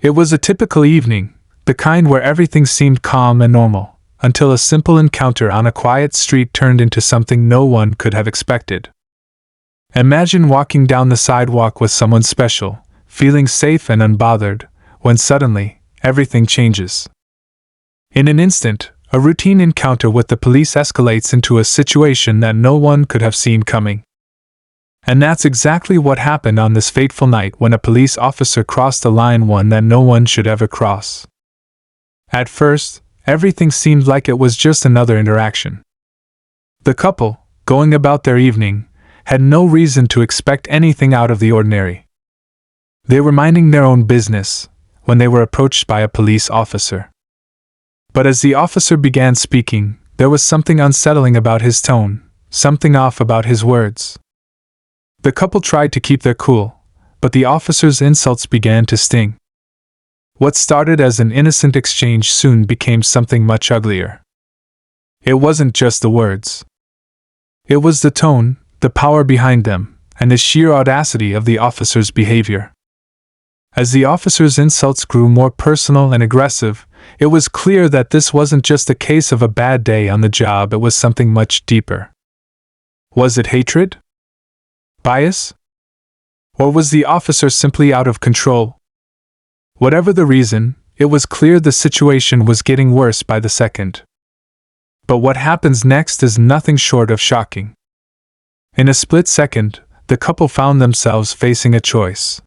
It was a typical evening, the kind where everything seemed calm and normal, until a simple encounter on a quiet street turned into something no one could have expected. Imagine walking down the sidewalk with someone special, feeling safe and unbothered, when suddenly, everything changes. In an instant, a routine encounter with the police escalates into a situation that no one could have seen coming. And that's exactly what happened on this fateful night when a police officer crossed a line, one that no one should ever cross. At first, everything seemed like it was just another interaction. The couple, going about their evening, had no reason to expect anything out of the ordinary. They were minding their own business when they were approached by a police officer. But as the officer began speaking, there was something unsettling about his tone, something off about his words. The couple tried to keep their cool, but the officer's insults began to sting. What started as an innocent exchange soon became something much uglier. It wasn't just the words. It was the tone, the power behind them, and the sheer audacity of the officer's behavior. As the officer's insults grew more personal and aggressive, it was clear that this wasn't just a case of a bad day on the job, it was something much deeper. Was it hatred? Bias? Or was the officer simply out of control? Whatever the reason, it was clear the situation was getting worse by the second. But what happens next is nothing short of shocking. In a split second, the couple found themselves facing a choice.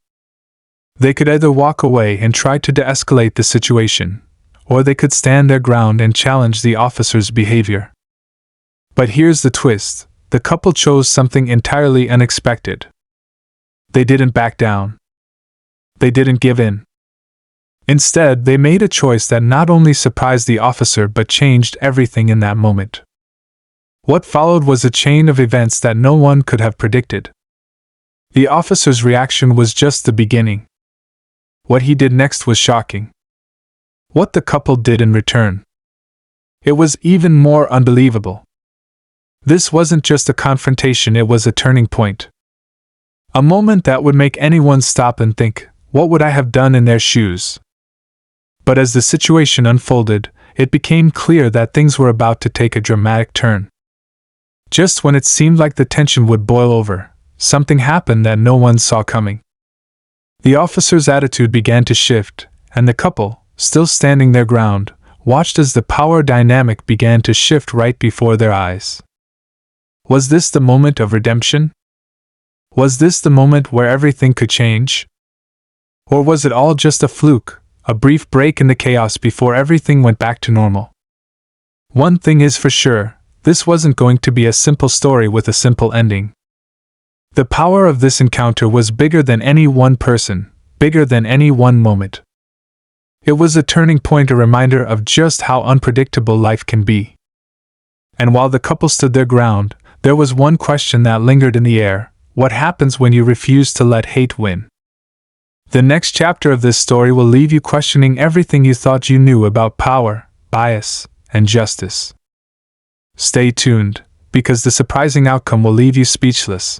They could either walk away and try to de-escalate the situation, or they could stand their ground and challenge the officer's behavior. But here's the twist. The couple chose something entirely unexpected. They didn't back down. They didn't give in. Instead, they made a choice that not only surprised the officer but changed everything in that moment. What followed was a chain of events that no one could have predicted. The officer's reaction was just the beginning. What he did next was shocking. What the couple did in return. It was even more unbelievable. This wasn't just a confrontation, it was a turning point. A moment that would make anyone stop and think, what would I have done in their shoes? But as the situation unfolded, it became clear that things were about to take a dramatic turn. Just when it seemed like the tension would boil over, something happened that no one saw coming. The officer's attitude began to shift, and the couple, still standing their ground, watched as the power dynamic began to shift right before their eyes. Was this the moment of redemption? Was this the moment where everything could change? Or was it all just a fluke, a brief break in the chaos before everything went back to normal? One thing is for sure, this wasn't going to be a simple story with a simple ending. The power of this encounter was bigger than any one person, bigger than any one moment. It was a turning point, a reminder of just how unpredictable life can be. And while the couple stood their ground, there was one question that lingered in the air: what happens when you refuse to let hate win? The next chapter of this story will leave you questioning everything you thought you knew about power, bias, and justice. Stay tuned, because the surprising outcome will leave you speechless.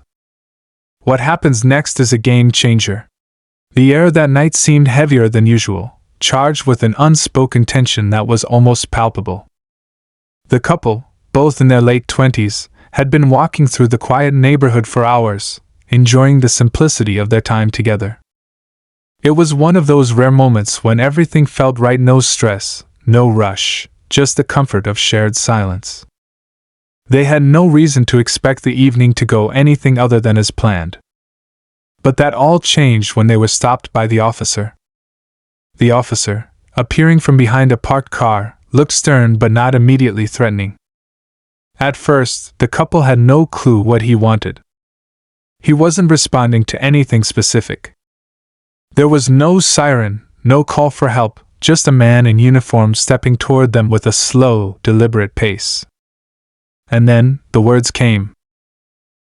What happens next is a game changer. The air that night seemed heavier than usual, charged with an unspoken tension that was almost palpable. The couple, both in their late 20s, had been walking through the quiet neighborhood for hours, enjoying the simplicity of their time together. It was one of those rare moments when everything felt right, no stress, no rush, just the comfort of shared silence. They had no reason to expect the evening to go anything other than as planned. But that all changed when they were stopped by the officer. The officer, appearing from behind a parked car, looked stern but not immediately threatening. At first, the couple had no clue what he wanted. He wasn't responding to anything specific. There was no siren, no call for help, just a man in uniform stepping toward them with a slow, deliberate pace. And then, the words came.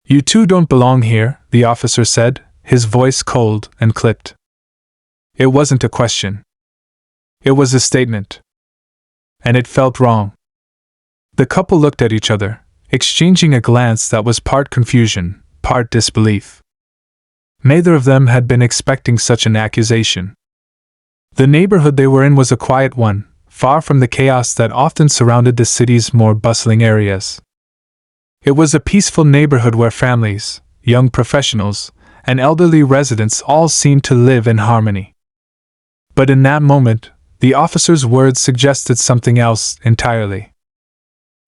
"You two don't belong here," the officer said, his voice cold and clipped. It wasn't a question. It was a statement. And it felt wrong. The couple looked at each other, exchanging a glance that was part confusion, part disbelief. Neither of them had been expecting such an accusation. The neighborhood they were in was a quiet one, far from the chaos that often surrounded the city's more bustling areas. It was a peaceful neighborhood where families, young professionals, and elderly residents all seemed to live in harmony. But in that moment, the officer's words suggested something else entirely.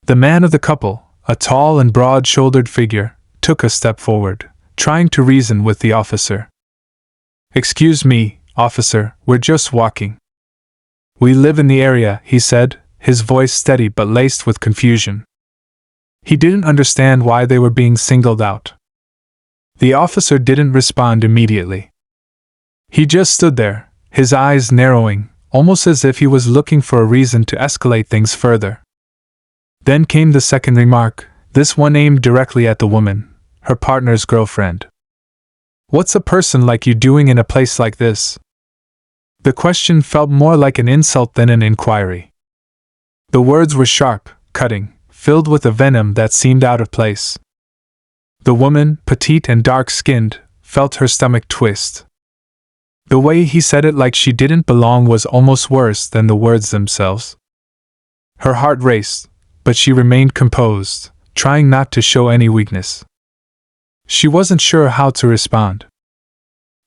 The man of the couple, a tall and broad-shouldered figure, took a step forward, trying to reason with the officer. "Excuse me, officer, we're just walking. We live in the area," he said, his voice steady but laced with confusion. He didn't understand why they were being singled out. The officer didn't respond immediately. He just stood there, his eyes narrowing, almost as if he was looking for a reason to escalate things further. Then came the second remark, this one aimed directly at the woman, her partner's girlfriend. "What's a person like you doing in a place like this?" The question felt more like an insult than an inquiry. The words were sharp, cutting, filled with a venom that seemed out of place. The woman, petite and dark-skinned, felt her stomach twist. The way he said it like she didn't belong was almost worse than the words themselves. Her heart raced, but she remained composed, trying not to show any weakness. She wasn't sure how to respond.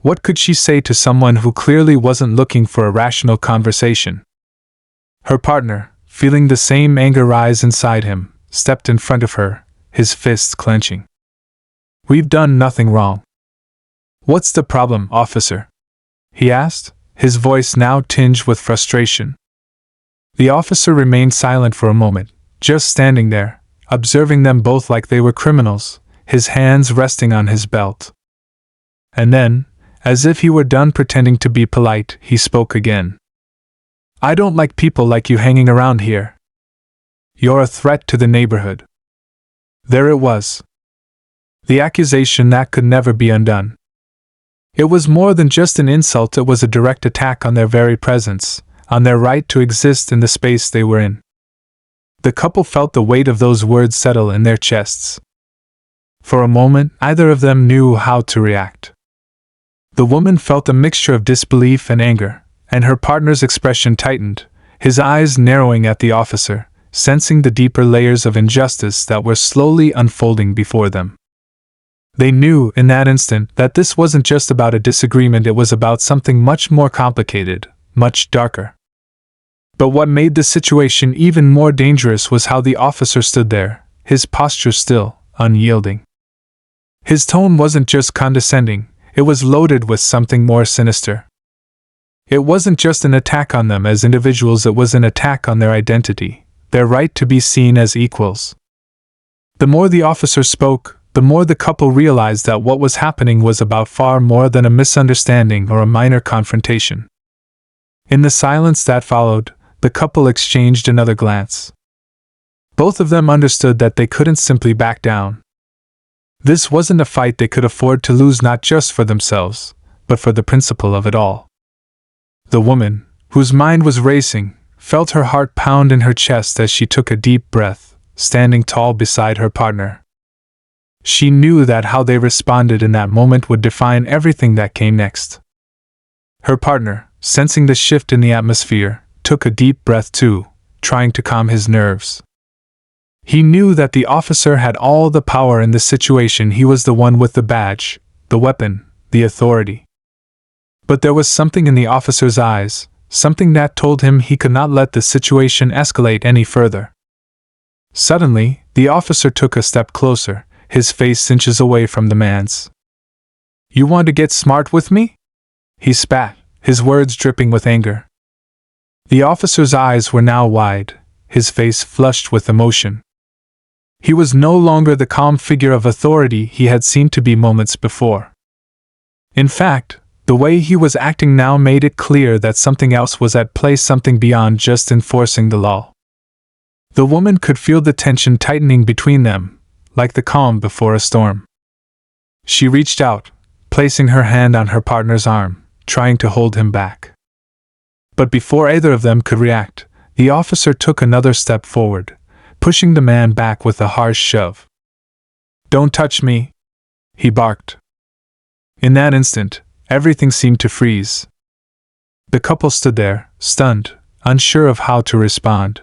What could she say to someone who clearly wasn't looking for a rational conversation? Her partner, feeling the same anger rise inside him, stepped in front of her, his fists clenching. "We've done nothing wrong." "What's the problem, officer?" he asked, his voice now tinged with frustration. The officer remained silent for a moment, just standing there, observing them both like they were criminals, his hands resting on his belt. And then, as if he were done pretending to be polite, he spoke again. "I don't like people like you hanging around here. You're a threat to the neighborhood." There it was. The accusation that could never be undone. It was more than just an insult, it was a direct attack on their very presence, on their right to exist in the space they were in. The couple felt the weight of those words settle in their chests. For a moment, neither of them knew how to react. The woman felt a mixture of disbelief and anger, and her partner's expression tightened, his eyes narrowing at the officer, sensing the deeper layers of injustice that were slowly unfolding before them. They knew, in that instant, that this wasn't just about a disagreement, it was about something much more complicated, much darker. But what made the situation even more dangerous was how the officer stood there, his posture still, unyielding. His tone wasn't just condescending, it was loaded with something more sinister. It wasn't just an attack on them as individuals, it was an attack on their identity, their right to be seen as equals. The more the officer spoke, the more the couple realized that what was happening was about far more than a misunderstanding or a minor confrontation. In the silence that followed, the couple exchanged another glance. Both of them understood that they couldn't simply back down. This wasn't a fight they could afford to lose, not just for themselves, but for the principle of it all. The woman, whose mind was racing, felt her heart pound in her chest as she took a deep breath, standing tall beside her partner. She knew that how they responded in that moment would define everything that came next. Her partner, sensing the shift in the atmosphere, took a deep breath too, trying to calm his nerves. He knew that the officer had all the power in the situation, he was the one with the badge, the weapon, the authority. But there was something in the officer's eyes, something that told him he could not let the situation escalate any further. Suddenly, the officer took a step closer, his face inches away from the man's. "You want to get smart with me?" he spat, his words dripping with anger. The officer's eyes were now wide, his face flushed with emotion. He was no longer the calm figure of authority he had seemed to be moments before. In fact, the way he was acting now made it clear that something else was at play, something beyond just enforcing the law. The woman could feel the tension tightening between them, like the calm before a storm. She reached out, placing her hand on her partner's arm, trying to hold him back. But before either of them could react, the officer took another step forward, pushing the man back with a harsh shove. "Don't touch me," he barked. In that instant, everything seemed to freeze. The couple stood there, stunned, unsure of how to respond.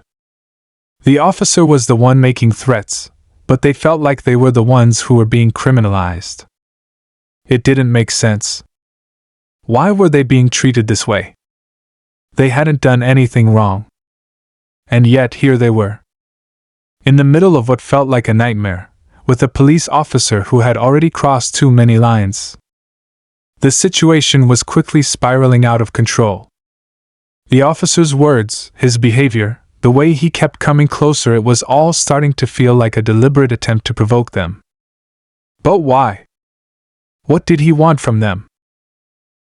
The officer was the one making threats, but they felt like they were the ones who were being criminalized. It didn't make sense. Why were they being treated this way? They hadn't done anything wrong. And yet here they were. In the middle of what felt like a nightmare, with a police officer who had already crossed too many lines. The situation was quickly spiraling out of control. The officer's words, his behavior, the way he kept coming closer, it was all starting to feel like a deliberate attempt to provoke them. But why? What did he want from them?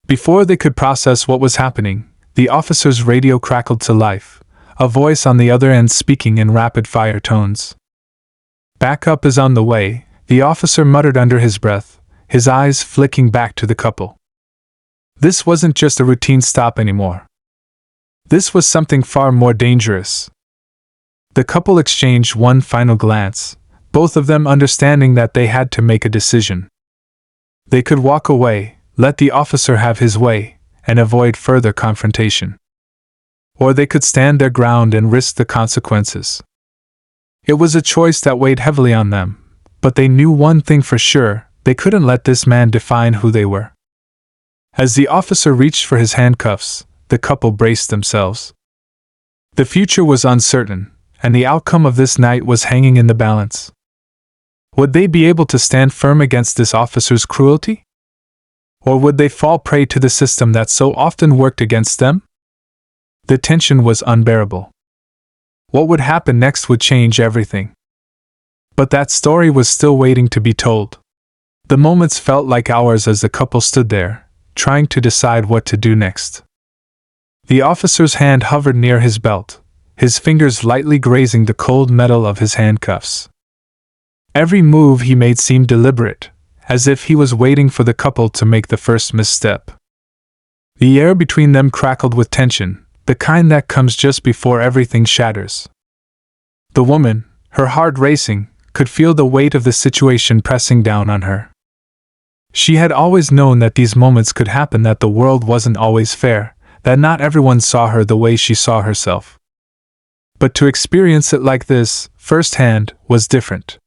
Before they could process what was happening, the officer's radio crackled to life, a voice on the other end speaking in rapid-fire tones. "Backup is on the way," the officer muttered under his breath, his eyes flicking back to the couple. This wasn't just a routine stop anymore. This was something far more dangerous. The couple exchanged one final glance, both of them understanding that they had to make a decision. They could walk away, let the officer have his way, and avoid further confrontation. Or they could stand their ground and risk the consequences. It was a choice that weighed heavily on them, but they knew one thing for sure: they couldn't let this man define who they were. As the officer reached for his handcuffs, the couple braced themselves. The future was uncertain, and the outcome of this night was hanging in the balance. Would they be able to stand firm against this officer's cruelty? Or would they fall prey to the system that so often worked against them? The tension was unbearable. What would happen next would change everything. But that story was still waiting to be told. The moments felt like hours as the couple stood there, trying to decide what to do next. The officer's hand hovered near his belt, his fingers lightly grazing the cold metal of his handcuffs. Every move he made seemed deliberate, as if he was waiting for the couple to make the first misstep. The air between them crackled with tension, the kind that comes just before everything shatters. The woman, her heart racing, could feel the weight of the situation pressing down on her. She had always known that these moments could happen, that the world wasn't always fair, that not everyone saw her the way she saw herself. But to experience it like this, firsthand, was different.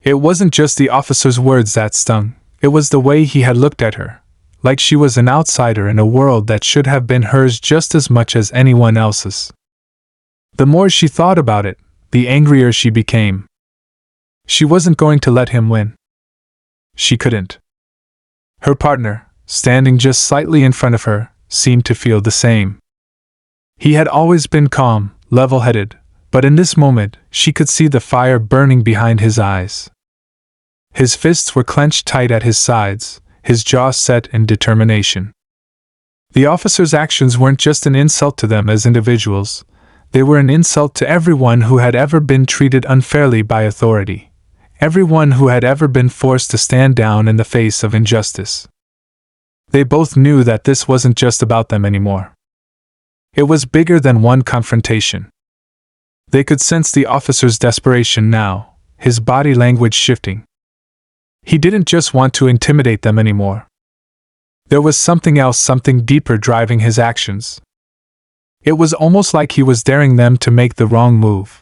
It wasn't just the officer's words that stung, it was the way he had looked at her, like she was an outsider in a world that should have been hers just as much as anyone else's. The more she thought about it, the angrier she became. She wasn't going to let him win. She couldn't. Her partner, standing just slightly in front of her, seemed to feel the same. He had always been calm, level-headed, but in this moment, she could see the fire burning behind his eyes. His fists were clenched tight at his sides, his jaw set in determination. The officer's actions weren't just an insult to them as individuals, they were an insult to everyone who had ever been treated unfairly by authority, everyone who had ever been forced to stand down in the face of injustice. They both knew that this wasn't just about them anymore. It was bigger than one confrontation. They could sense the officer's desperation now, his body language shifting. He didn't just want to intimidate them anymore. There was something else, something deeper driving his actions. It was almost like he was daring them to make the wrong move.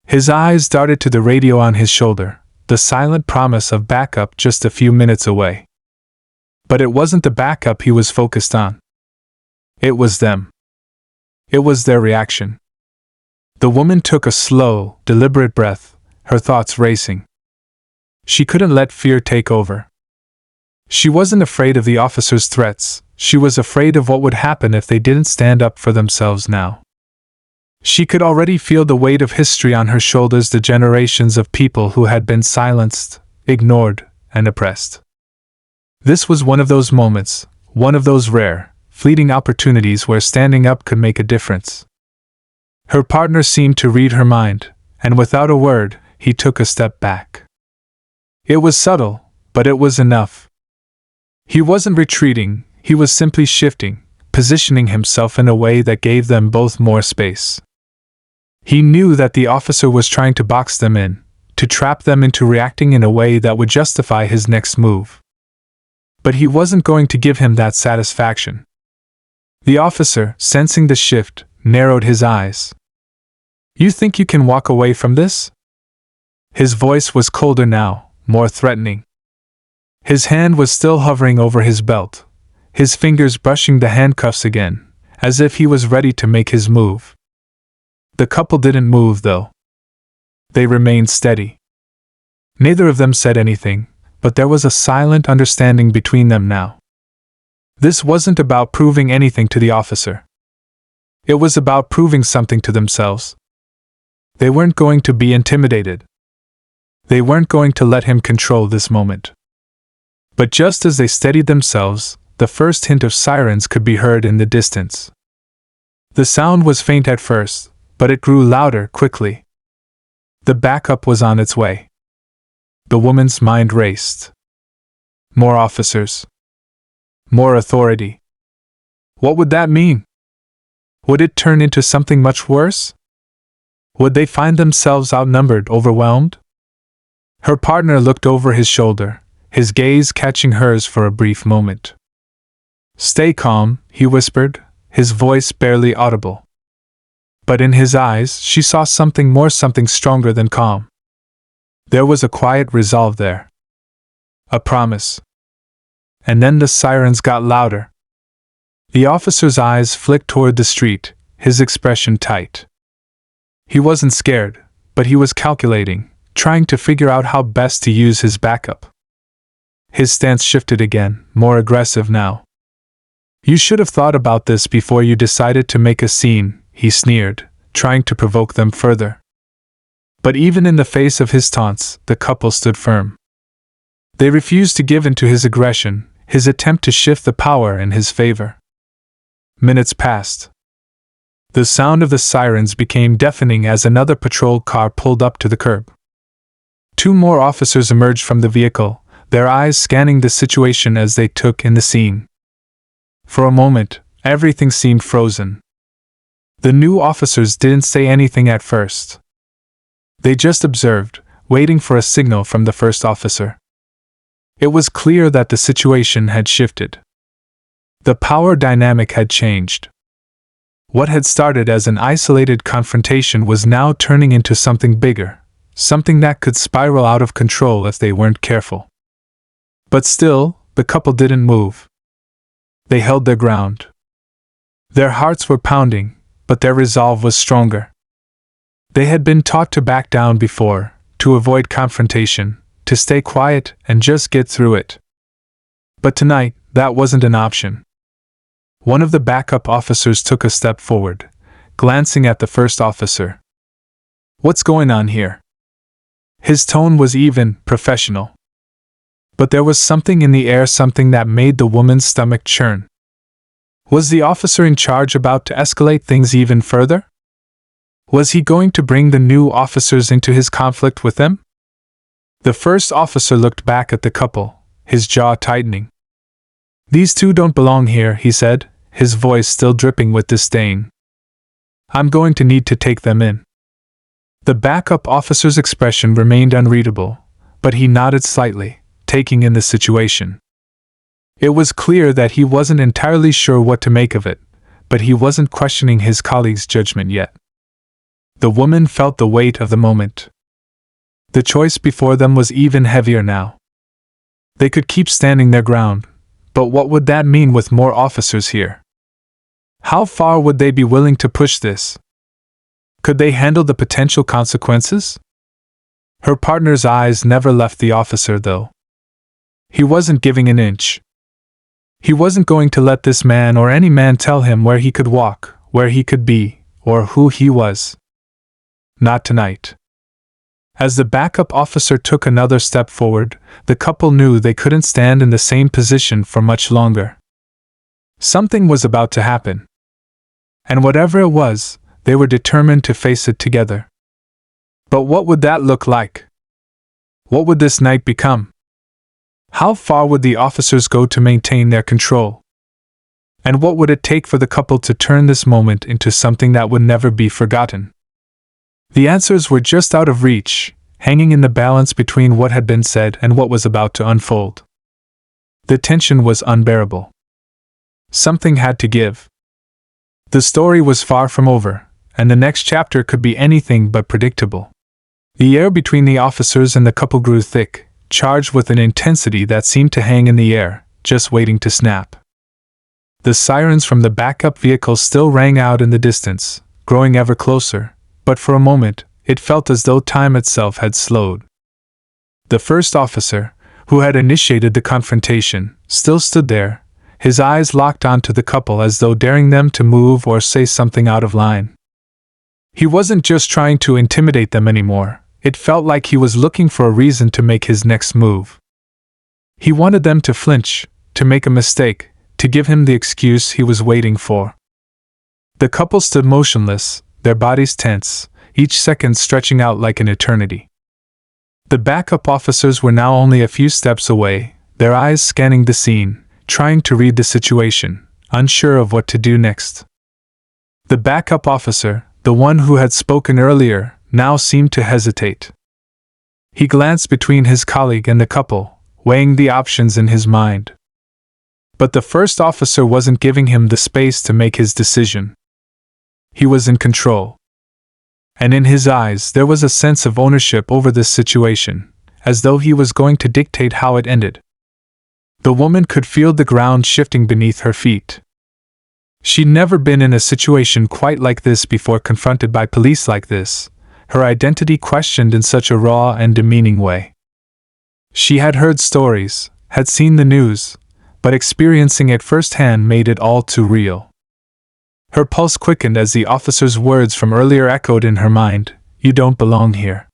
His eyes darted to the radio on his shoulder, the silent promise of backup just a few minutes away. But it wasn't the backup he was focused on. It was them. It was their reaction. The woman took a slow, deliberate breath, her thoughts racing. She couldn't let fear take over. She wasn't afraid of the officer's threats, she was afraid of what would happen if they didn't stand up for themselves now. She could already feel the weight of history on her shoulders, the generations of people who had been silenced, ignored, and oppressed. This was one of those moments, one of those rare, fleeting opportunities where standing up could make a difference. Her partner seemed to read her mind, and without a word, he took a step back. It was subtle, but it was enough. He wasn't retreating, he was simply shifting, positioning himself in a way that gave them both more space. He knew that the officer was trying to box them in, to trap them into reacting in a way that would justify his next move. But he wasn't going to give him that satisfaction. The officer, sensing the shift, narrowed his eyes. You think you can walk away from this? His voice was colder now, more threatening. His hand was still hovering over his belt, his fingers brushing the handcuffs again, as if he was ready to make his move. The couple didn't move, though. They remained steady. Neither of them said anything, but there was a silent understanding between them now. This wasn't about proving anything to the officer. It was about proving something to themselves. They weren't going to be intimidated. They weren't going to let him control this moment. But just as they steadied themselves, the first hint of sirens could be heard in the distance. The sound was faint at first, but it grew louder quickly. The backup was on its way. The woman's mind raced. More officers. More authority. What would that mean? Would it turn into something much worse? Would they find themselves outnumbered, overwhelmed? Her partner looked over his shoulder, his gaze catching hers for a brief moment. Stay calm, he whispered, his voice barely audible. But in his eyes she saw something more, something stronger than calm. There was a quiet resolve there. A promise. And then the sirens got louder. The officer's eyes flicked toward the street, his expression tight. He wasn't scared, but he was calculating, trying to figure out how best to use his backup. His stance shifted again, more aggressive now. You should have thought about this before you decided to make a scene, he sneered, trying to provoke them further. But even in the face of his taunts, the couple stood firm. They refused to give in to his aggression, his attempt to shift the power in his favor. Minutes passed. The sound of the sirens became deafening as another patrol car pulled up to the curb. 2 more officers emerged from the vehicle, their eyes scanning the situation as they took in the scene. For a moment, everything seemed frozen. The new officers didn't say anything at first. They just observed, waiting for a signal from the first officer. It was clear that the situation had shifted. The power dynamic had changed. What had started as an isolated confrontation was now turning into something bigger, something that could spiral out of control if they weren't careful. But still, the couple didn't move. They held their ground. Their hearts were pounding, but their resolve was stronger. They had been taught to back down before, to avoid confrontation, to stay quiet and just get through it. But tonight, that wasn't an option. One of the backup officers took a step forward, glancing at the first officer. What's going on here? His tone was even, professional. But there was something in the air, something that made the woman's stomach churn. Was the officer in charge about to escalate things even further? Was he going to bring the new officers into his conflict with them? The first officer looked back at the couple, his jaw tightening. These 2 don't belong here, he said, his voice still dripping with disdain. I'm going to need to take them in. The backup officer's expression remained unreadable, but he nodded slightly, taking in the situation. It was clear that he wasn't entirely sure what to make of it, but he wasn't questioning his colleague's judgment yet. The woman felt the weight of the moment. The choice before them was even heavier now. They could keep standing their ground, but what would that mean with more officers here? How far would they be willing to push this? Could they handle the potential consequences? Her partner's eyes never left the officer, though. He wasn't giving an inch. He wasn't going to let this man or any man tell him where he could walk, where he could be, or who he was. Not tonight. As the backup officer took another step forward, the couple knew they couldn't stand in the same position for much longer. Something was about to happen. And whatever it was, they were determined to face it together. But what would that look like? What would this night become? How far would the officers go to maintain their control? And what would it take for the couple to turn this moment into something that would never be forgotten? The answers were just out of reach, hanging in the balance between what had been said and what was about to unfold. The tension was unbearable. Something had to give. The story was far from over, and the next chapter could be anything but predictable. The air between the officers and the couple grew thick, charged with an intensity that seemed to hang in the air, just waiting to snap. The sirens from the backup vehicle still rang out in the distance, growing ever closer, but for a moment, it felt as though time itself had slowed. The first officer, who had initiated the confrontation, still stood there, his eyes locked onto the couple as though daring them to move or say something out of line. He wasn't just trying to intimidate them anymore, it felt like he was looking for a reason to make his next move. He wanted them to flinch, to make a mistake, to give him the excuse he was waiting for. The couple stood motionless, their bodies tense, each second stretching out like an eternity. The backup officers were now only a few steps away, their eyes scanning the scene, trying to read the situation, unsure of what to do next. The backup officer, the one who had spoken earlier, now seemed to hesitate. He glanced between his colleague and the couple, weighing the options in his mind. But the first officer wasn't giving him the space to make his decision. He was in control. And in his eyes there was a sense of ownership over this situation, as though he was going to dictate how it ended. The woman could feel the ground shifting beneath her feet. She'd never been in a situation quite like this before, confronted by police like this, her identity questioned in such a raw and demeaning way. She had heard stories, had seen the news, but experiencing it firsthand made it all too real. Her pulse quickened as the officer's words from earlier echoed in her mind, "You don't belong here."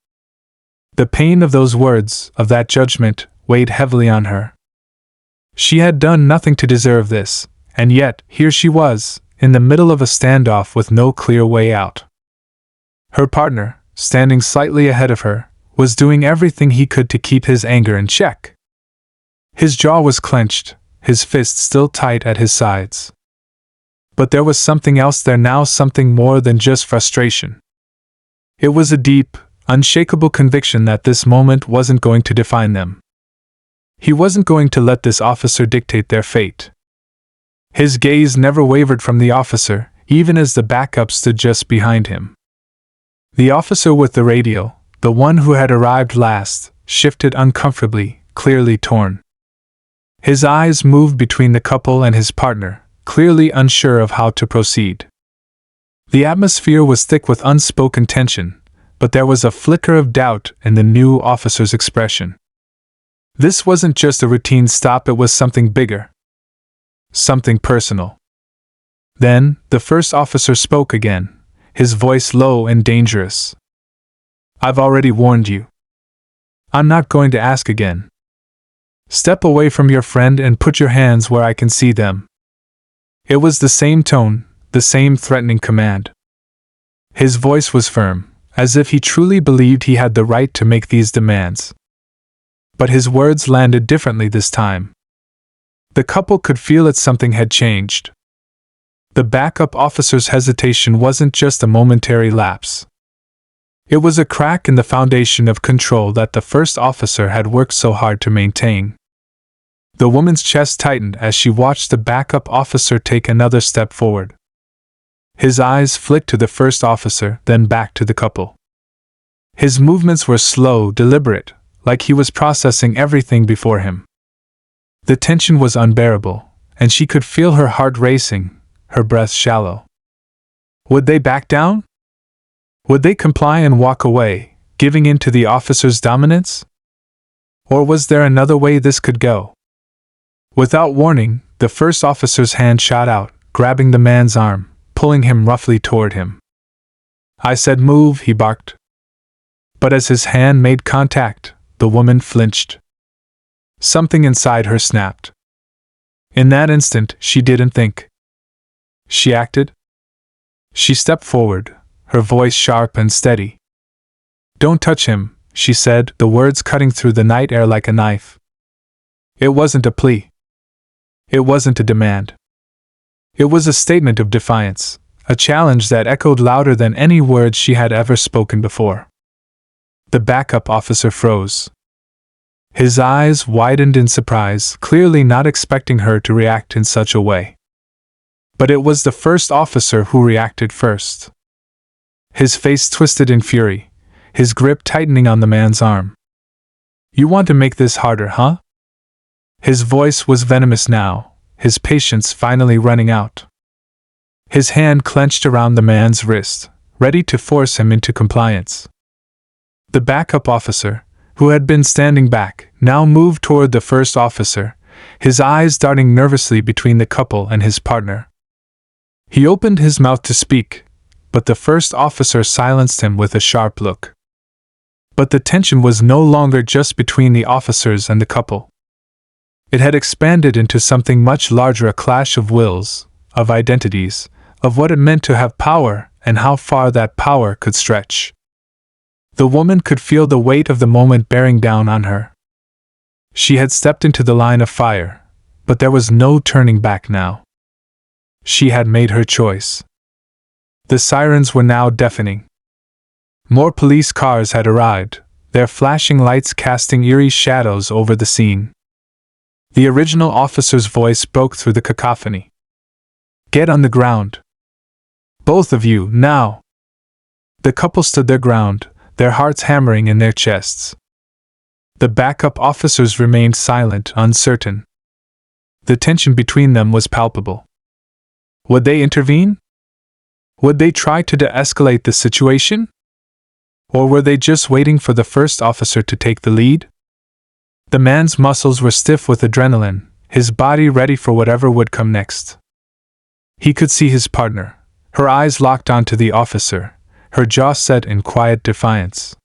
The pain of those words, of that judgment, weighed heavily on her. She had done nothing to deserve this, and yet, here she was, in the middle of a standoff with no clear way out. Her partner, standing slightly ahead of her, was doing everything he could to keep his anger in check. His jaw was clenched, his fists still tight at his sides. But there was something else there now, something more than just frustration. It was a deep, unshakable conviction that this moment wasn't going to define them. He wasn't going to let this officer dictate their fate. His gaze never wavered from the officer, even as the backup stood just behind him. The officer with the radio, the one who had arrived last, shifted uncomfortably, clearly torn. His eyes moved between the couple and his partner, clearly unsure of how to proceed. The atmosphere was thick with unspoken tension, but there was a flicker of doubt in the new officer's expression. This wasn't just a routine stop, it was something bigger. Something personal. Then, the first officer spoke again, his voice low and dangerous. "I've already warned you. I'm not going to ask again. Step away from your friend and put your hands where I can see them." It was the same tone, the same threatening command. His voice was firm, as if he truly believed he had the right to make these demands. But his words landed differently this time. The couple could feel that something had changed. The backup officer's hesitation wasn't just a momentary lapse. It was a crack in the foundation of control that the first officer had worked so hard to maintain. The woman's chest tightened as she watched the backup officer take another step forward. His eyes flicked to the first officer, then back to the couple. His movements were slow, deliberate, like he was processing everything before him. The tension was unbearable, and she could feel her heart racing, her breath shallow. Would they back down? Would they comply and walk away, giving in to the officer's dominance? Or was there another way this could go? Without warning, the first officer's hand shot out, grabbing the man's arm, pulling him roughly toward him. "I said move," he barked. But as his hand made contact, the woman flinched. Something inside her snapped. In that instant, she didn't think. She acted. She stepped forward, her voice sharp and steady. "Don't touch him," she said, the words cutting through the night air like a knife. It wasn't a plea. It wasn't a demand. It was a statement of defiance, a challenge that echoed louder than any words she had ever spoken before. The backup officer froze. His eyes widened in surprise, clearly not expecting her to react in such a way. But it was the first officer who reacted first. His face twisted in fury, his grip tightening on the man's arm. "You want to make this harder, huh?" His voice was venomous now, his patience finally running out. His hand clenched around the man's wrist, ready to force him into compliance. The backup officer, who had been standing back, now moved toward the first officer, his eyes darting nervously between the couple and his partner. He opened his mouth to speak, but the first officer silenced him with a sharp look. But the tension was no longer just between the officers and the couple. It had expanded into something much larger, a clash of wills, of identities, of what it meant to have power and how far that power could stretch. The woman could feel the weight of the moment bearing down on her. She had stepped into the line of fire, but there was no turning back now. She had made her choice. The sirens were now deafening. More police cars had arrived, their flashing lights casting eerie shadows over the scene. The original officer's voice broke through the cacophony. "Get on the ground. Both of you, now!" The couple stood their ground, their hearts hammering in their chests. The backup officers remained silent, uncertain. The tension between them was palpable. Would they intervene? Would they try to de-escalate the situation? Or were they just waiting for the first officer to take the lead? The man's muscles were stiff with adrenaline, his body ready for whatever would come next. He could see his partner, her eyes locked onto the officer, her jaw set in quiet defiance.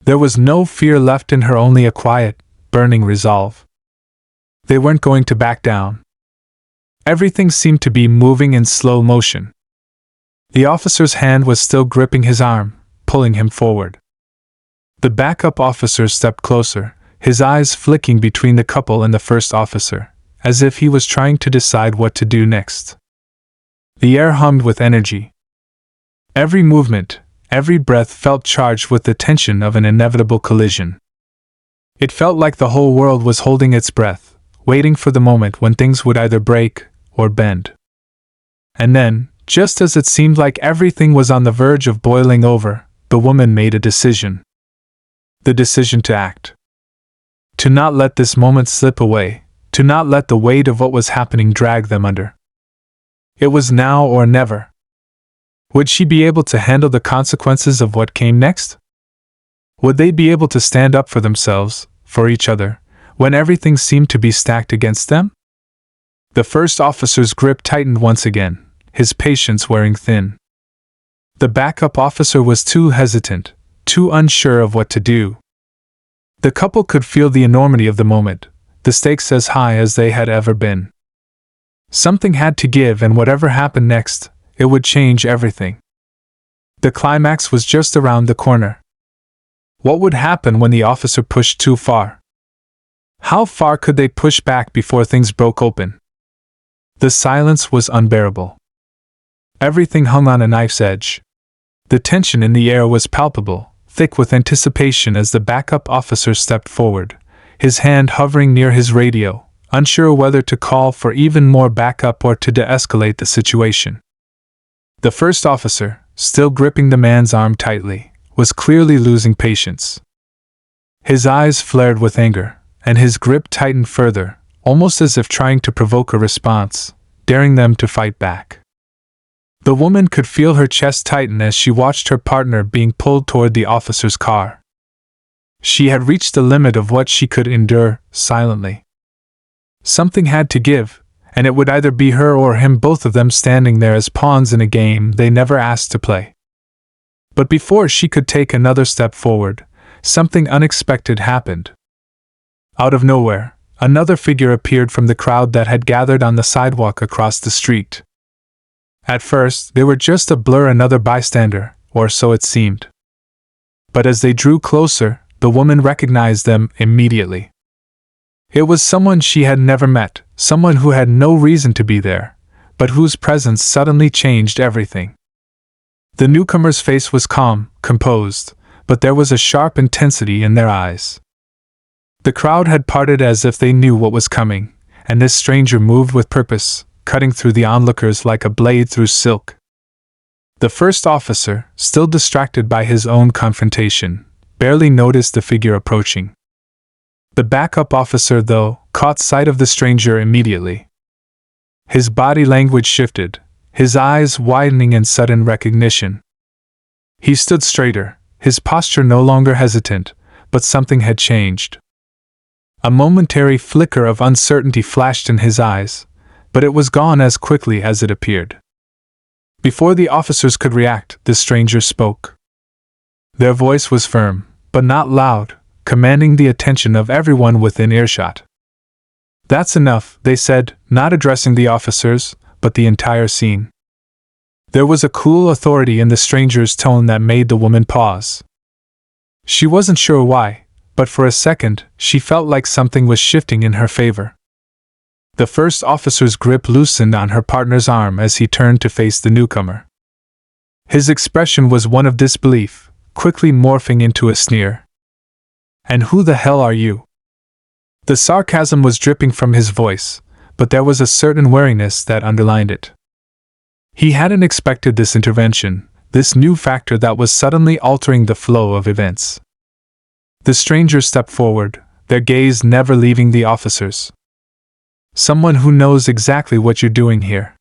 There was no fear left in her, only a quiet, burning resolve. They weren't going to back down. Everything seemed to be moving in slow motion. The officer's hand was still gripping his arm, pulling him forward. The backup officer stepped closer, his eyes flicking between the couple and the first officer, as if he was trying to decide what to do next. The air hummed with energy. Every movement, every breath felt charged with the tension of an inevitable collision. It felt like the whole world was holding its breath, waiting for the moment when things would either break or bend. And then, just as it seemed like everything was on the verge of boiling over, the woman made a decision. The decision to act. To not let this moment slip away, to not let the weight of what was happening drag them under. It was now or never. Would she be able to handle the consequences of what came next? Would they be able to stand up for themselves, for each other, when everything seemed to be stacked against them? The first officer's grip tightened once again, his patience wearing thin. The backup officer was too hesitant, too unsure of what to do. The couple could feel the enormity of the moment, the stakes as high as they had ever been. Something had to give, and whatever happened next, it would change everything. The climax was just around the corner. What would happen when the officer pushed too far? How far could they push back before things broke open? The silence was unbearable. Everything hung on a knife's edge. The tension in the air was palpable, thick with anticipation as the backup officer stepped forward, his hand hovering near his radio, unsure whether to call for even more backup or to de-escalate the situation. The first officer, still gripping the man's arm tightly, was clearly losing patience. His eyes flared with anger, and his grip tightened further, almost as if trying to provoke a response, daring them to fight back. The woman could feel her chest tighten as she watched her partner being pulled toward the officer's car. She had reached the limit of what she could endure, silently. Something had to give, and it would either be her or him, both of them standing there as pawns in a game they never asked to play. But before she could take another step forward, something unexpected happened. Out of nowhere, another figure appeared from the crowd that had gathered on the sidewalk across the street. At first, they were just a blur, another bystander, or so it seemed. But as they drew closer, the woman recognized them immediately. It was someone she had never met, someone who had no reason to be there, but whose presence suddenly changed everything. The newcomer's face was calm, composed, but there was a sharp intensity in their eyes. The crowd had parted as if they knew what was coming, and this stranger moved with purpose, cutting through the onlookers like a blade through silk. The first officer, still distracted by his own confrontation, barely noticed the figure approaching. The backup officer, though, caught sight of the stranger immediately. His body language shifted, his eyes widening in sudden recognition. He stood straighter, his posture no longer hesitant, but something had changed. A momentary flicker of uncertainty flashed in his eyes, but it was gone as quickly as it appeared. Before the officers could react, the stranger spoke. Their voice was firm, but not loud, commanding the attention of everyone within earshot. "That's enough," they said, not addressing the officers, but the entire scene. There was a cool authority in the stranger's tone that made the woman pause. She wasn't sure why, but for a second, she felt like something was shifting in her favor. The first officer's grip loosened on her partner's arm as he turned to face the newcomer. His expression was one of disbelief, quickly morphing into a sneer. "And who the hell are you?" The sarcasm was dripping from his voice, but there was a certain wariness that underlined it. He hadn't expected this intervention, this new factor that was suddenly altering the flow of events. The stranger stepped forward, their gaze never leaving the officers. "Someone who knows exactly what you're doing here."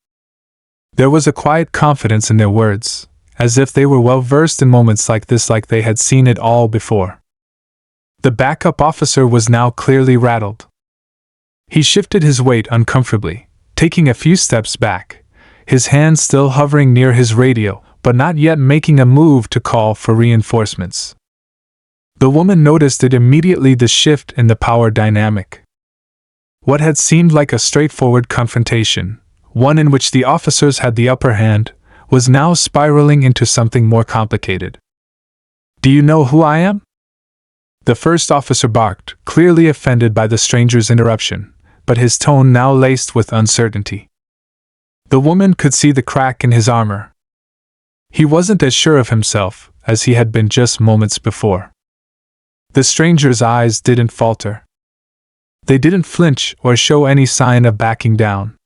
There was a quiet confidence in their words, as if they were well versed in moments like this, like they had seen it all before. The backup officer was now clearly rattled. He shifted his weight uncomfortably, taking a few steps back, his hand still hovering near his radio, but not yet making a move to call for reinforcements. The woman noticed it immediately, the shift in the power dynamic. What had seemed like a straightforward confrontation, one in which the officers had the upper hand, was now spiraling into something more complicated. "Do you know who I am?" The first officer barked, clearly offended by the stranger's interruption, but his tone now laced with uncertainty. The woman could see the crack in his armor. He wasn't as sure of himself as he had been just moments before. The stranger's eyes didn't falter. They didn't flinch or show any sign of backing down.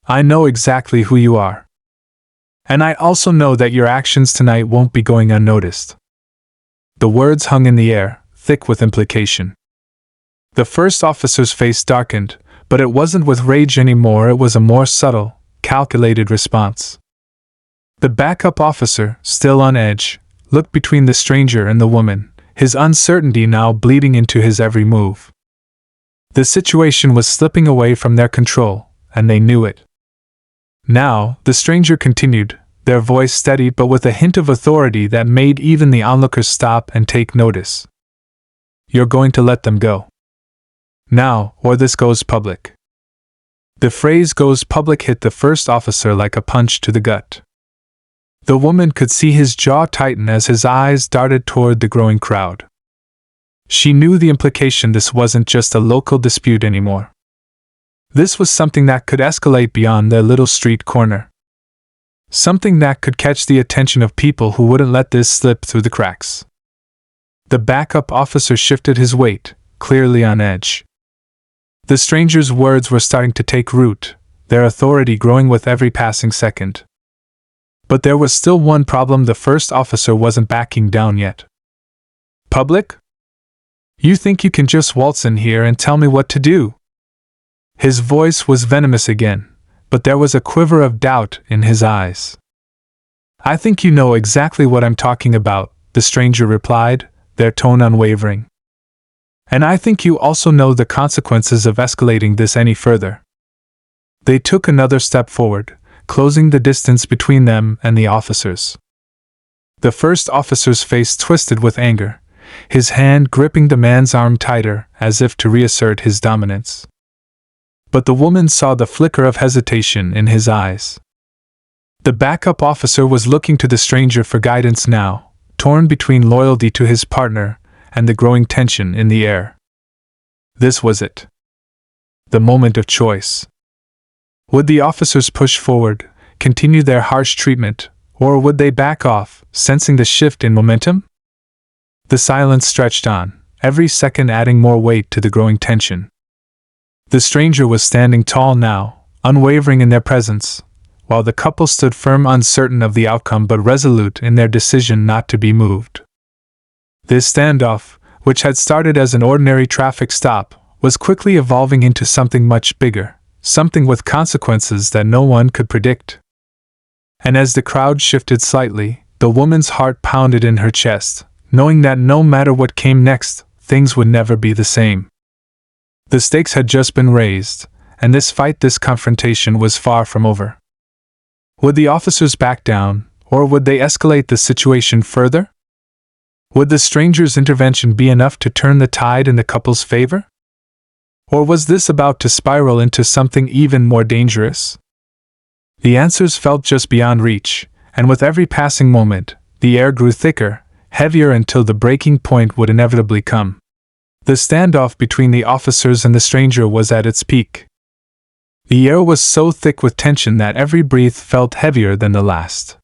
"I know exactly who you are. And I also know that your actions tonight won't be going unnoticed." The words hung in the air, thick with implication. The first officer's face darkened, but it wasn't with rage anymore, it was a more subtle, calculated response. The backup officer, still on edge, looked between the stranger and the woman, his uncertainty now bleeding into his every move. The situation was slipping away from their control, and they knew it. Now, the stranger continued, their voice steady but with a hint of authority that made even the onlookers stop and take notice. "You're going to let them go. Now, or this goes public." The phrase "goes public" hit the first officer like a punch to the gut. The woman could see his jaw tighten as his eyes darted toward the growing crowd. She knew the implication. This wasn't just a local dispute anymore. This was something that could escalate beyond their little street corner. Something that could catch the attention of people who wouldn't let this slip through the cracks. The backup officer shifted his weight, clearly on edge. The stranger's words were starting to take root, their authority growing with every passing second. But there was still one problem: the first officer wasn't backing down yet. "Public? You think you can just waltz in here and tell me what to do?" His voice was venomous again, but there was a quiver of doubt in his eyes. "I think you know exactly what I'm talking about," the stranger replied, their tone unwavering. "And I think you also know the consequences of escalating this any further." They took another step forward, closing the distance between them and the officers. The first officer's face twisted with anger, his hand gripping the man's arm tighter, as if to reassert his dominance. But the woman saw the flicker of hesitation in his eyes. The backup officer was looking to the stranger for guidance now, torn between loyalty to his partner and the growing tension in the air. This was it. The moment of choice. Would the officers push forward, continue their harsh treatment, or would they back off, sensing the shift in momentum? The silence stretched on, every second adding more weight to the growing tension. The stranger was standing tall now, unwavering in their presence, while the couple stood firm, uncertain of the outcome but resolute in their decision not to be moved. This standoff, which had started as an ordinary traffic stop, was quickly evolving into something much bigger, something with consequences that no one could predict. And as the crowd shifted slightly, the woman's heart pounded in her chest, knowing that no matter what came next, things would never be the same. The stakes had just been raised, and this fight, this confrontation, was far from over. Would the officers back down, or would they escalate the situation further? Would the stranger's intervention be enough to turn the tide in the couple's favor? Or was this about to spiral into something even more dangerous? The answers felt just beyond reach, and with every passing moment, the air grew thicker, heavier, until the breaking point would inevitably come. The standoff between the officers and the stranger was at its peak. The air was so thick with tension that every breath felt heavier than the last.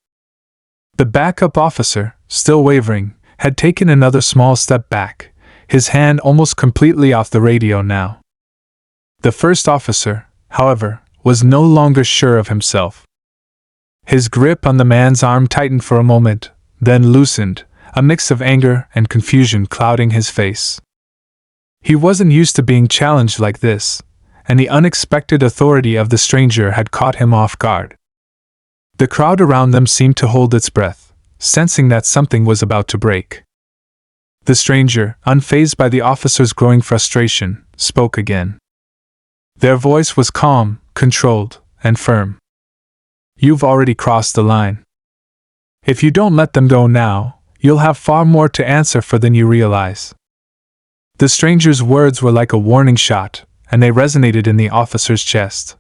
The backup officer, still wavering, had taken another small step back, his hand almost completely off the radio now. The first officer, however, was no longer sure of himself. His grip on the man's arm tightened for a moment, then loosened, a mix of anger and confusion clouding his face. He wasn't used to being challenged like this, and the unexpected authority of the stranger had caught him off guard. The crowd around them seemed to hold its breath, sensing that something was about to break. The stranger, unfazed by the officer's growing frustration, spoke again. Their voice was calm, controlled, and firm. "You've already crossed the line. If you don't let them go now, you'll have far more to answer for than you realize." The stranger's words were like a warning shot, and they resonated in the officer's chest.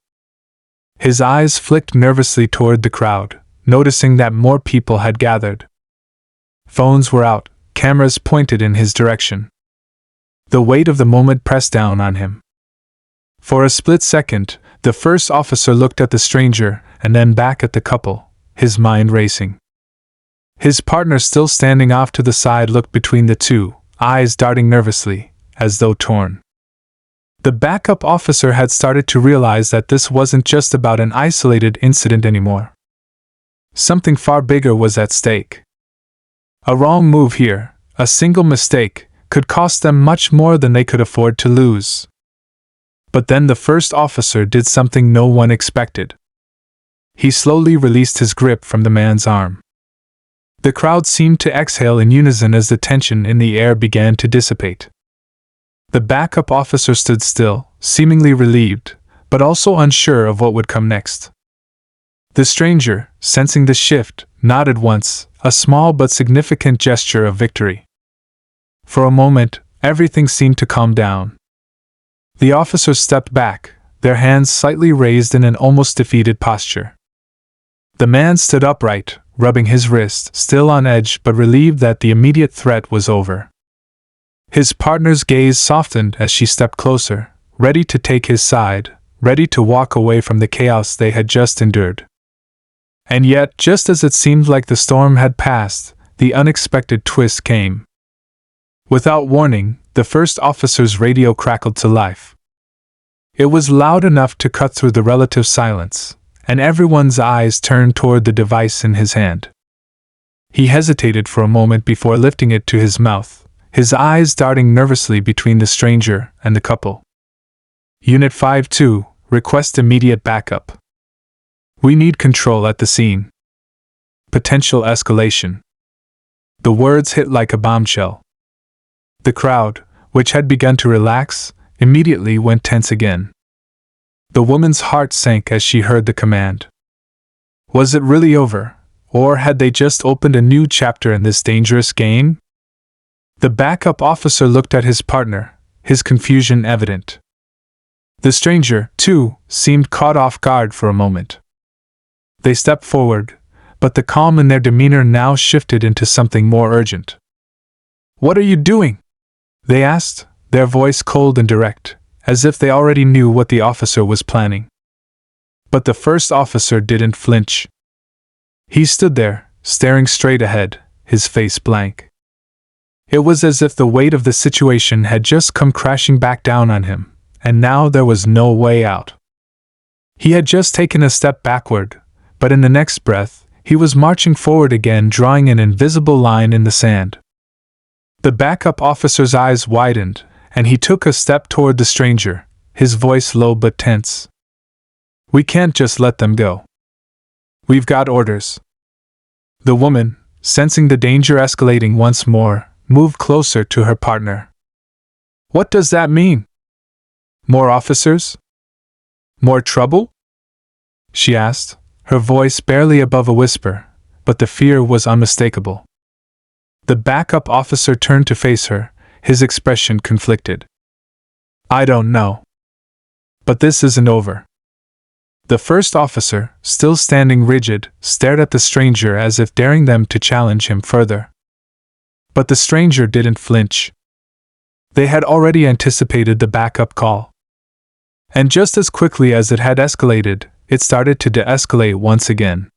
His eyes flicked nervously toward the crowd, noticing that more people had gathered. Phones were out, cameras pointed in his direction. The weight of the moment pressed down on him. For a split second, the first officer looked at the stranger and then back at the couple, his mind racing. His partner, still standing off to the side, looked between the two, eyes darting nervously, as though torn. The backup officer had started to realize that this wasn't just about an isolated incident anymore. Something far bigger was at stake. A wrong move here, a single mistake, could cost them much more than they could afford to lose. But then the first officer did something no one expected. He slowly released his grip from the man's arm. The crowd seemed to exhale in unison as the tension in the air began to dissipate. The backup officer stood still, seemingly relieved, but also unsure of what would come next. The stranger, sensing the shift, nodded once, a small but significant gesture of victory. For a moment, everything seemed to calm down. The officers stepped back, their hands slightly raised in an almost defeated posture. The man stood upright, rubbing his wrist, still on edge but relieved that the immediate threat was over. His partner's gaze softened as she stepped closer, ready to take his side, ready to walk away from the chaos they had just endured. And yet, just as it seemed like the storm had passed, the unexpected twist came. Without warning, the first officer's radio crackled to life. It was loud enough to cut through the relative silence, and everyone's eyes turned toward the device in his hand. He hesitated for a moment before lifting it to his mouth, his eyes darting nervously between the stranger and the couple. Unit 5-2, request immediate backup. We need control at the scene. Potential escalation. The words hit like a bombshell. The crowd, which had begun to relax, immediately went tense again. The woman's heart sank as she heard the command. Was it really over, or had they just opened a new chapter in this dangerous game? The backup officer looked at his partner, his confusion evident. The stranger, too, seemed caught off guard for a moment. They stepped forward, but the calm in their demeanor now shifted into something more urgent. "What are you doing?" they asked, their voice cold and direct, as if they already knew what the officer was planning. But the first officer didn't flinch. He stood there, staring straight ahead, his face blank. It was as if the weight of the situation had just come crashing back down on him, and now there was no way out. He had just taken a step backward, but in the next breath, he was marching forward again, drawing an invisible line in the sand. The backup officer's eyes widened, and he took a step toward the stranger, his voice low but tense. "We can't just let them go. We've got orders." The woman, sensing the danger escalating once more, moved closer to her partner. "What does that mean? More officers? More trouble?" she asked, her voice barely above a whisper, but the fear was unmistakable. The backup officer turned to face her, his expression conflicted. "I don't know. But this isn't over." The first officer, still standing rigid, stared at the stranger as if daring them to challenge him further. But the stranger didn't flinch. They had already anticipated the backup call. And just as quickly as it had escalated, it started to de-escalate once again.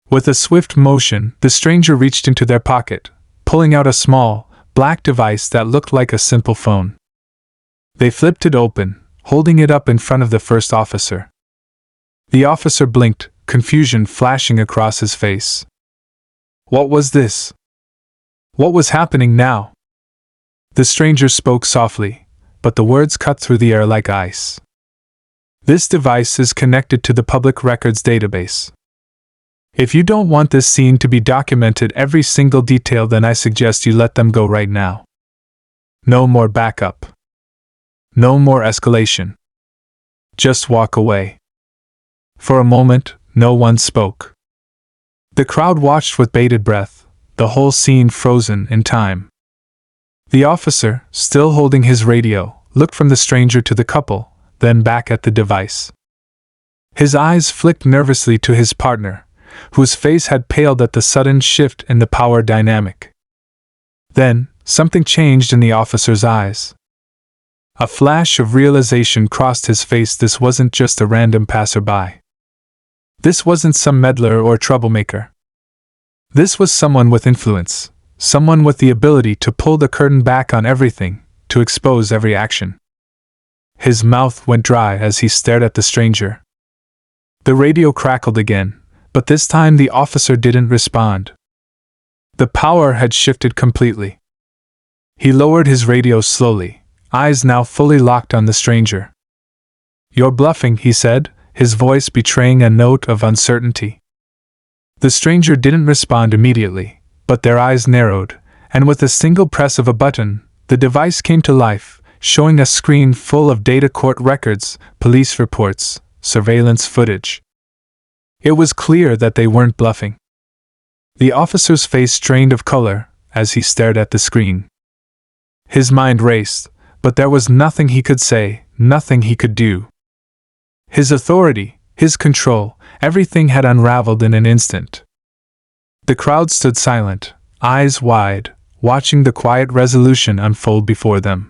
With a swift motion, the stranger reached into their pocket, pulling out a small, black device that looked like a simple phone. They flipped it open, holding it up in front of the first officer. The officer blinked, confusion flashing across his face. What was this? What was happening now? The stranger spoke softly, but the words cut through the air like ice. "This device is connected to the public records database. If you don't want this scene to be documented every single detail, then I suggest you let them go right now. No more backup. No more escalation. Just walk away." For a moment, no one spoke. The crowd watched with bated breath, the whole scene frozen in time. The officer, still holding his radio, looked from the stranger to the couple, then back at the device. His eyes flicked nervously to his partner, whose face had paled at the sudden shift in the power dynamic. Then, something changed in the officer's eyes. A flash of realization crossed his face. This wasn't just a random passerby. This wasn't some meddler or troublemaker. This was someone with influence, someone with the ability to pull the curtain back on everything, to expose every action. His mouth went dry as he stared at the stranger. The radio crackled again, but this time the officer didn't respond. The power had shifted completely. He lowered his radio slowly, eyes now fully locked on the stranger. "You're bluffing," he said, his voice betraying a note of uncertainty. The stranger didn't respond immediately, but their eyes narrowed, and with a single press of a button, the device came to life, showing a screen full of data, court records, police reports, surveillance footage. It was clear that they weren't bluffing. The officer's face strained of color as he stared at the screen. His mind raced, but there was nothing he could say, nothing he could do. His authority, his control, everything had unraveled in an instant. The crowd stood silent, eyes wide, watching the quiet resolution unfold before them.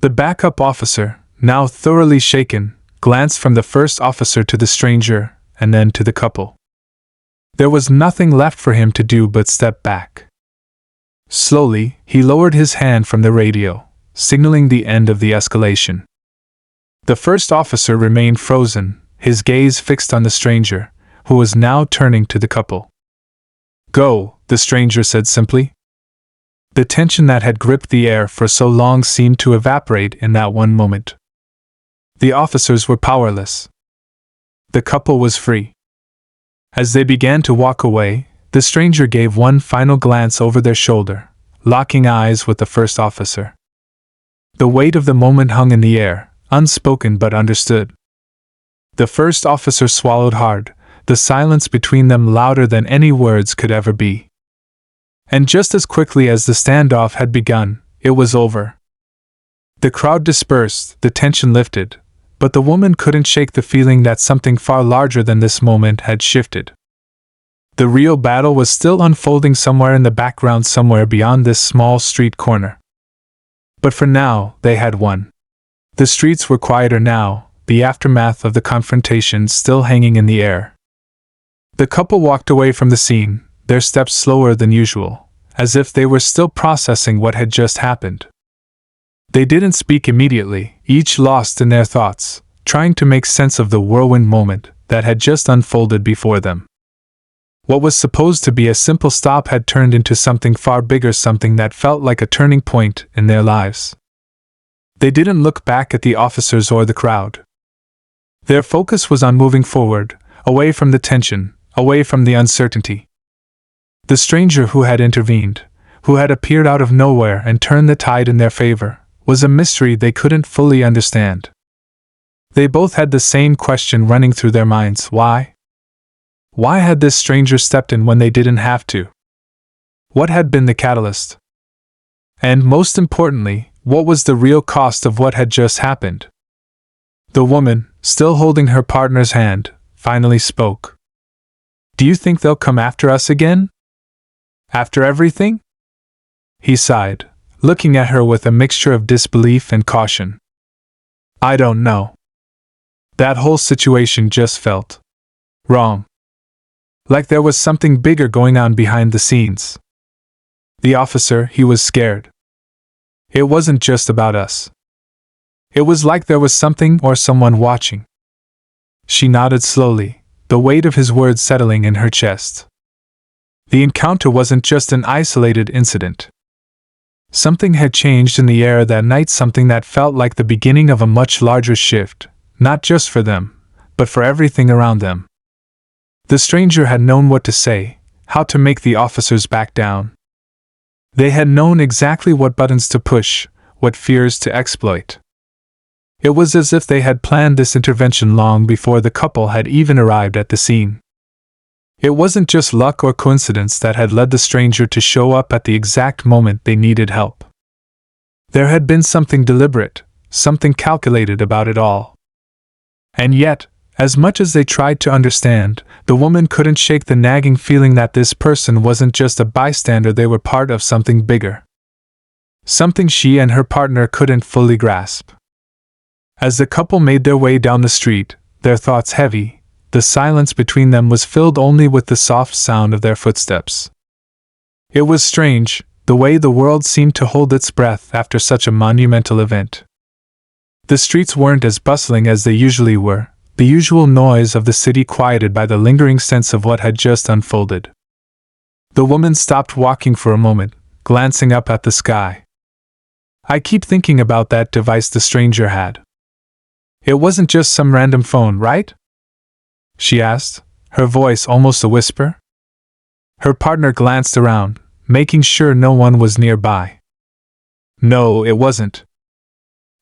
The backup officer, now thoroughly shaken, glanced from the first officer to the stranger, and then to the couple. There was nothing left for him to do but step back. Slowly, he lowered his hand from the radio, signaling the end of the escalation. The first officer remained frozen, his gaze fixed on the stranger, who was now turning to the couple. "Go," the stranger said simply. The tension that had gripped the air for so long seemed to evaporate in that one moment. The officers were powerless. The couple was free. As they began to walk away, the stranger gave one final glance over their shoulder, locking eyes with the first officer. The weight of the moment hung in the air, unspoken but understood. The first officer swallowed hard, the silence between them louder than any words could ever be. And just as quickly as the standoff had begun, it was over. The crowd dispersed, the tension lifted, but the woman couldn't shake the feeling that something far larger than this moment had shifted. The real battle was still unfolding somewhere in the background, somewhere beyond this small street corner. But for now, they had won. The streets were quieter now, the aftermath of the confrontation still hanging in the air. The couple walked away from the scene, their steps slower than usual, as if they were still processing what had just happened. They didn't speak immediately, each lost in their thoughts, trying to make sense of the whirlwind moment that had just unfolded before them. What was supposed to be a simple stop had turned into something far bigger, something that felt like a turning point in their lives. They didn't look back at the officers or the crowd. Their focus was on moving forward, away from the tension, away from the uncertainty. The stranger who had intervened, who had appeared out of nowhere and turned the tide in their favor, was a mystery they couldn't fully understand. They both had the same question running through their minds: why? Why had this stranger stepped in when they didn't have to? What had been the catalyst? And most importantly, what was the real cost of what had just happened? The woman, still holding her partner's hand, finally spoke. "Do you think they'll come after us again? After everything?" He sighed, looking at her with a mixture of disbelief and caution. "I don't know. That whole situation just felt wrong. Like there was something bigger going on behind the scenes." The officer, he was scared. It wasn't just about us. It was like there was something or someone watching. She nodded slowly, the weight of his words settling in her chest. The encounter wasn't just an isolated incident. Something had changed in the air that night, something that felt like the beginning of a much larger shift, not just for them, but for everything around them. The stranger had known what to say, how to make the officers back down. They had known exactly what buttons to push, what fears to exploit. It was as if they had planned this intervention long before the couple had even arrived at the scene. It wasn't just luck or coincidence that had led the stranger to show up at the exact moment they needed help. There had been something deliberate, something calculated about it all. And yet, as much as they tried to understand, the woman couldn't shake the nagging feeling that this person wasn't just a bystander, they were part of something bigger. Something she and her partner couldn't fully grasp. As the couple made their way down the street, their thoughts heavy, the silence between them was filled only with the soft sound of their footsteps. It was strange, the way the world seemed to hold its breath after such a monumental event. The streets weren't as bustling as they usually were, the usual noise of the city quieted by the lingering sense of what had just unfolded. The woman stopped walking for a moment, glancing up at the sky. "I keep thinking about that device the stranger had. It wasn't just some random phone, right?" she asked, her voice almost a whisper. Her partner glanced around, making sure no one was nearby. "No, it wasn't.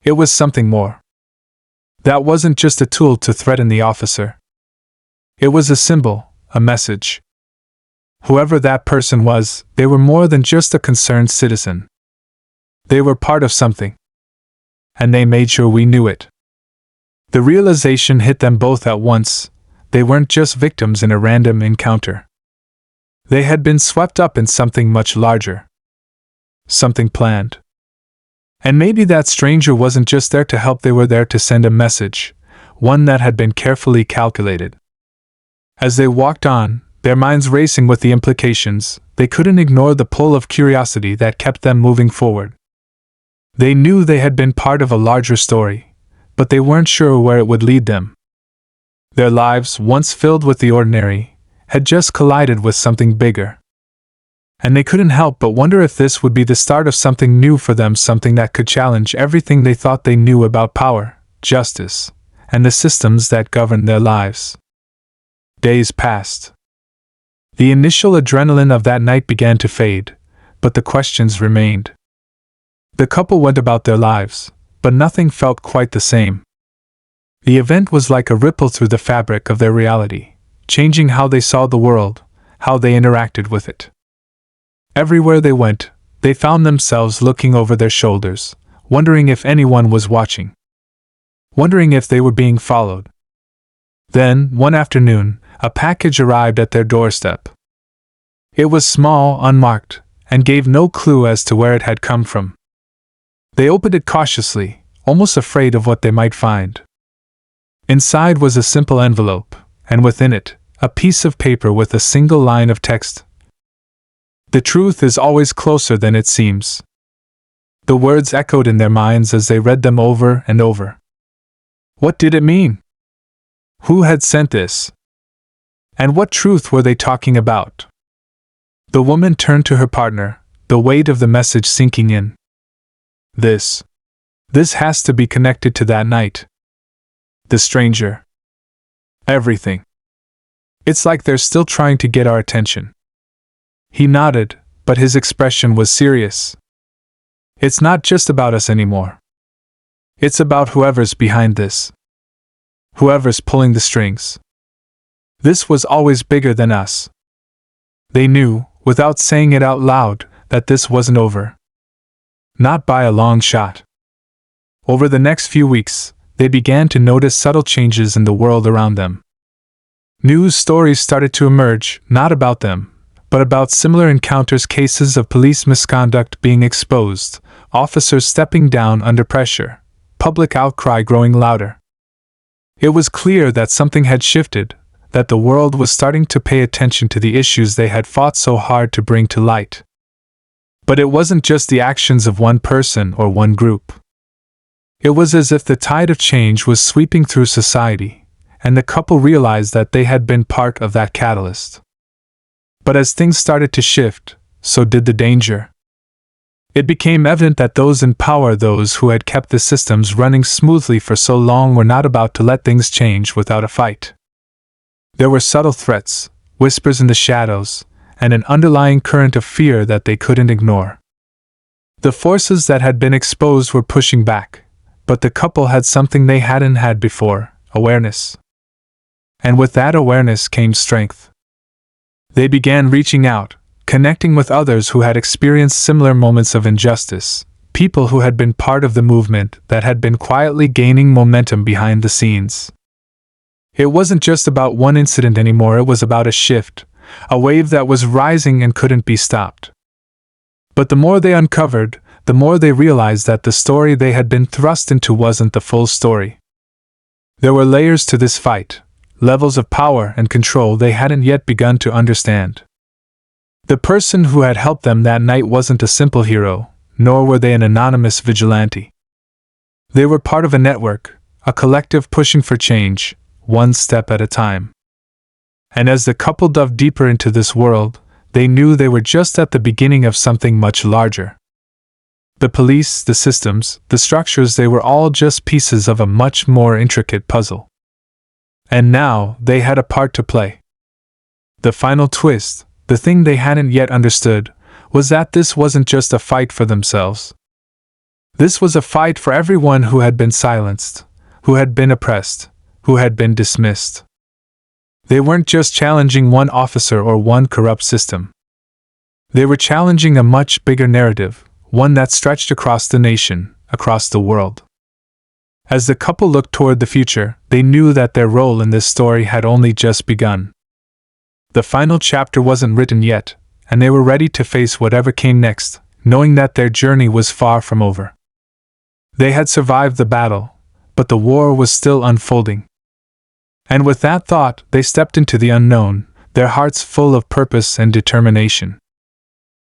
It was something more. That wasn't just a tool to threaten the officer. It was a symbol, a message. Whoever that person was, they were more than just a concerned citizen. They were part of something. And they made sure we knew it." The realization hit them both at once. They weren't just victims in a random encounter. They had been swept up in something much larger. Something planned. And maybe that stranger wasn't just there to help, they were there to send a message, one that had been carefully calculated. As they walked on, their minds racing with the implications, they couldn't ignore the pull of curiosity that kept them moving forward. They knew they had been part of a larger story, but they weren't sure where it would lead them. Their lives, once filled with the ordinary, had just collided with something bigger. And they couldn't help but wonder if this would be the start of something new for them, something that could challenge everything they thought they knew about power, justice, and the systems that governed their lives. Days passed. The initial adrenaline of that night began to fade, but the questions remained. The couple went about their lives, but nothing felt quite the same. The event was like a ripple through the fabric of their reality, changing how they saw the world, how they interacted with it. Everywhere they went, they found themselves looking over their shoulders, wondering if anyone was watching. Wondering if they were being followed. Then, one afternoon, a package arrived at their doorstep. It was small, unmarked, and gave no clue as to where it had come from. They opened it cautiously, almost afraid of what they might find. Inside was a simple envelope, and within it, a piece of paper with a single line of text. "The truth is always closer than it seems." The words echoed in their minds as they read them over and over. What did it mean? Who had sent this? And what truth were they talking about? The woman turned to her partner, the weight of the message sinking in. This has to be connected to that night. The stranger. Everything. It's like they're still trying to get our attention. He nodded, but his expression was serious. It's not just about us anymore. It's about whoever's behind this. Whoever's pulling the strings. This was always bigger than us. They knew, without saying it out loud, that this wasn't over. Not by a long shot. Over the next few weeks, they began to notice subtle changes in the world around them. News stories started to emerge, not about them, but about similar encounters, cases of police misconduct being exposed, officers stepping down under pressure, public outcry growing louder. It was clear that something had shifted, that the world was starting to pay attention to the issues they had fought so hard to bring to light. But it wasn't just the actions of one person or one group. It was as if the tide of change was sweeping through society, and the couple realized that they had been part of that catalyst. But as things started to shift, so did the danger. It became evident that those in power, those who had kept the systems running smoothly for so long, were not about to let things change without a fight. There were subtle threats, whispers in the shadows, and an underlying current of fear that they couldn't ignore. The forces that had been exposed were pushing back, but the couple had something they hadn't had before: awareness. And with that awareness came strength. They began reaching out, connecting with others who had experienced similar moments of injustice, people who had been part of the movement that had been quietly gaining momentum behind the scenes. It wasn't just about one incident anymore, it was about a shift, a wave that was rising and couldn't be stopped. But the more they uncovered, the more they realized that the story they had been thrust into wasn't the full story. There were layers to this fight, levels of power and control they hadn't yet begun to understand. The person who had helped them that night wasn't a simple hero, nor were they an anonymous vigilante. They were part of a network, a collective pushing for change, one step at a time. And as the couple dove deeper into this world, they knew they were just at the beginning of something much larger. The police, the systems, the structures, they were all just pieces of a much more intricate puzzle. And now, they had a part to play. The final twist, the thing they hadn't yet understood, was that this wasn't just a fight for themselves. This was a fight for everyone who had been silenced, who had been oppressed, who had been dismissed. They weren't just challenging one officer or one corrupt system. They were challenging a much bigger narrative, one that stretched across the nation, across the world. As the couple looked toward the future, they knew that their role in this story had only just begun. The final chapter wasn't written yet, and they were ready to face whatever came next, knowing that their journey was far from over. They had survived the battle, but the war was still unfolding. And with that thought, they stepped into the unknown, their hearts full of purpose and determination.